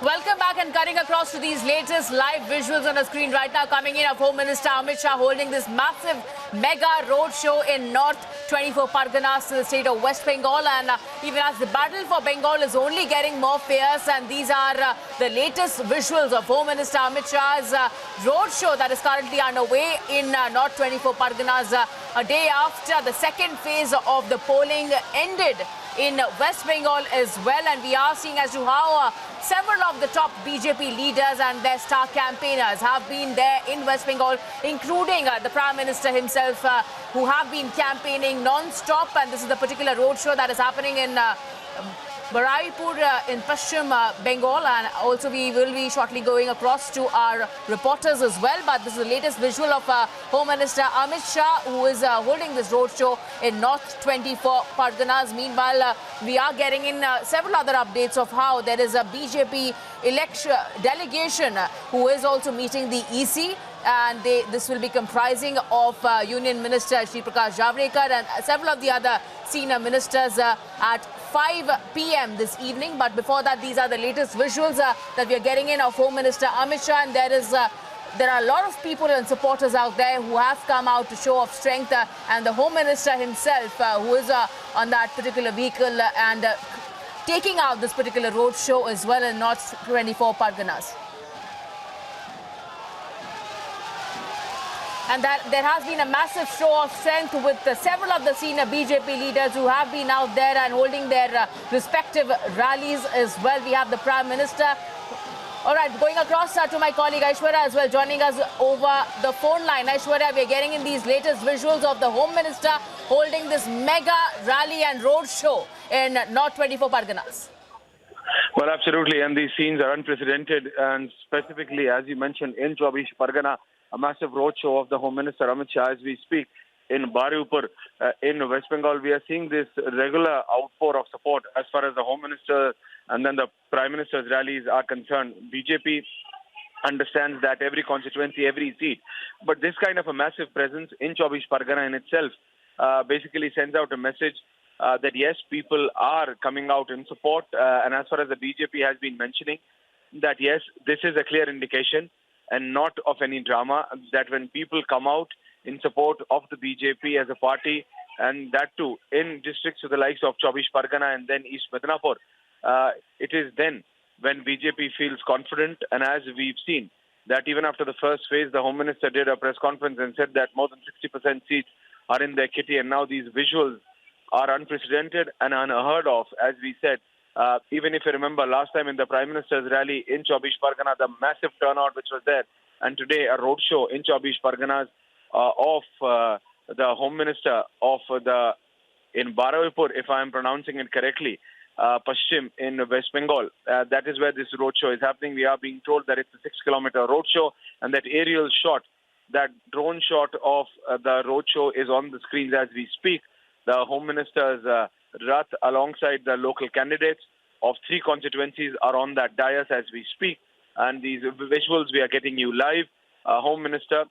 Welcome back and cutting across to these latest live visuals on the screen right now. Coming in of Home Minister Amit Shah holding this massive mega road show in North 24 Parganas to the state of West Bengal. And even as the battle for Bengal is only getting more fierce, and these are the latest visuals of Home Minister Amit Shah's road show that is currently underway in North 24 Parganas a day after the second phase of the polling ended in West Bengal as well. And we are seeing as to how several of the top BJP leaders and their star campaigners have been there in West Bengal, including the Prime Minister himself, who have been campaigning non-stop. And this is the particular roadshow that is happening in Baraipur in Paschim Bengal, and also we will be shortly going across to our reporters as well. But this is the latest visual of Home Minister Amit Shah, who is holding this roadshow in North 24 Parganas. Meanwhile, we are getting in several other updates of how there is a BJP election delegation who is also meeting the EC. And this will be comprising of Union Minister Shri Prakash Javadekar and several of the other senior ministers at 5 p.m. this evening. But before that, these are the latest visuals that we are getting in of Home Minister Amit Shah. And there are a lot of people and supporters out there who have come out to show off strength. And the Home Minister himself, who is on that particular vehicle and taking out this particular road show as well in North 24 Parganas. And that there has been a massive show of strength with several of the senior BJP leaders who have been out there and holding their respective rallies as well. We have the Prime Minister. All right, going across to my colleague Aishwarya as well, joining us over the phone line. Aishwarya, we are getting in these latest visuals of the Home Minister holding this mega rally and road show in North 24 Parganas. Well, absolutely. And these scenes are unprecedented. And specifically, as you mentioned, in 24 Pargana, a massive roadshow of the Home Minister Amit Shah as we speak in Baraipur in West Bengal. We are seeing this regular outpour of support as far as the Home Minister and then the Prime Minister's rallies are concerned. BJP understands that every constituency, every seat. But this kind of a massive presence in 24 Pargana in itself basically sends out a message that yes, people are coming out in support. And as far as the BJP has been mentioning, that yes, this is a clear indication and not of any drama, that when people come out in support of the BJP as a party, and that too in districts to the likes of 24 Pargana and then East Midnapur, it is then when BJP feels confident. And as we've seen, that even after the first phase, the Home Minister did a press conference and said that more than 60% seats are in their kitty, and now these visuals are unprecedented and unheard of, as we said. Even if you remember last time in the Prime Minister's rally in 24 Pargana, the massive turnout which was there, and today a roadshow in 24 Parganas of the Home Minister of in Baraipur, if I am pronouncing it correctly, Paschim in West Bengal. That is where this roadshow is happening. We are being told that it's a 6-kilometer roadshow, and that aerial shot, that drone shot of the roadshow is on the screens as we speak. The Home Minister's Rath alongside the local candidates of 3 constituencies are on that dais as we speak. And these visuals we are getting you live. Home Minister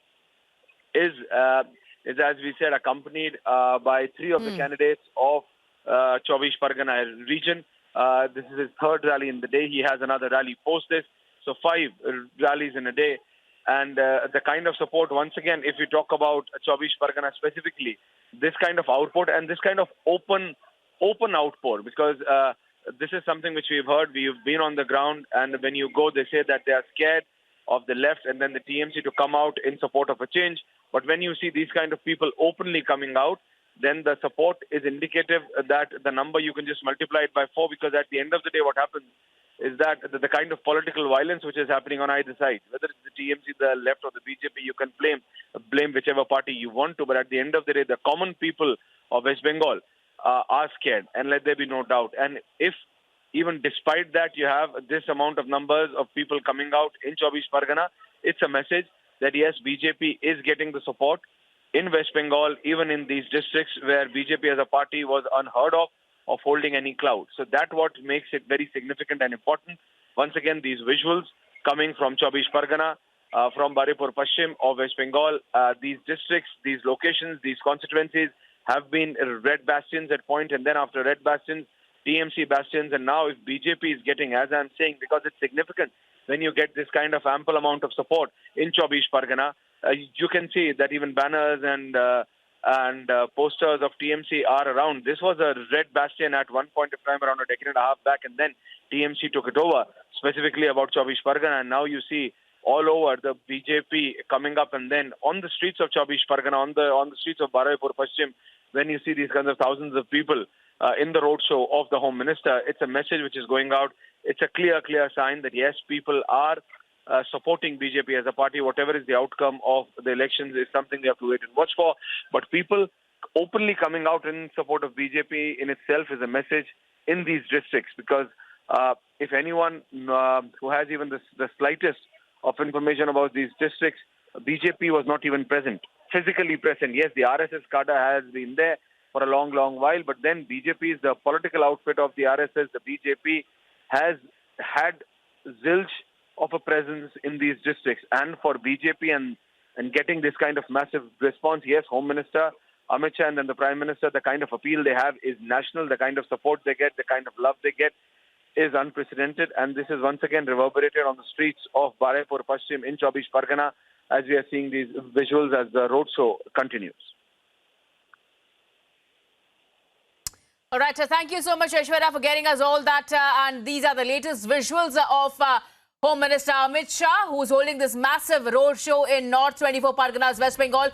is as we said, accompanied by 3 of the candidates of 24 Pargana region. This is his 3rd rally in the day. He has another rally post this. So 5 rallies in a day. And the kind of support, once again, if we talk about 24 Pargana specifically, this kind of output and this kind of open outpour, because this is something which we've heard. We've been on the ground, and when you go, they say that they are scared of the left and then the TMC to come out in support of a change. But when you see these kind of people openly coming out, then the support is indicative that the number you can just multiply it by 4, because at the end of the day, what happens is that the kind of political violence which is happening on either side, whether it's the TMC, the left or the BJP, you can blame whichever party you want to. But at the end of the day, the common people of West Bengal are scared, and let there be no doubt. And if even despite that you have this amount of numbers of people coming out in 24 Pargana, it's a message that yes, BJP is getting the support in West Bengal, even in these districts where BJP as a party was unheard of holding any clout. So that's what makes it very significant and important. Once again, these visuals coming from 24 Pargana, from Baraipur Paschim of West Bengal, these districts, these locations, these constituencies have been red bastions at point, and then after red bastions, TMC bastions. And now if BJP is getting, as I'm saying, because it's significant when you get this kind of ample amount of support in Chaubish Pargana, you can see that even banners and posters of TMC are around. This was a red bastion at one point of time around a decade and a half back, and then TMC took it over, specifically about Chaubish Pargana. And now you see all over the BJP coming up, and then on the streets of Chaubish Pargana, on the streets of Baraipur Paschim, when you see these kinds of thousands of people in the roadshow of the Home Minister, it's a message which is going out. It's a clear sign that yes, people are supporting BJP as a party. Whatever is the outcome of the elections is something we have to wait and watch for. But people openly coming out in support of BJP in itself is a message in these districts, because if anyone who has even the slightest of information about these districts, BJP was not even present, physically present. Yes, the RSS cadre has been there for a long while, but then BJP is the political outfit of the RSS. The BJP has had zilch of a presence in these districts. And for BJP and getting this kind of massive response, yes, Home Minister Amit Shah and then the Prime Minister, the kind of appeal they have is national. The kind of support they get, the kind of love they get is unprecedented. And this is once again reverberated on the streets of Baraipur Paschim in Chaubish Pargana as we are seeing these visuals as the roadshow continues. All right, thank you so much, Aishwarya, for getting us all that. And these are the latest visuals of Home Minister Amit Shah, who's holding this massive roadshow in North 24 Parganas, West Bengal.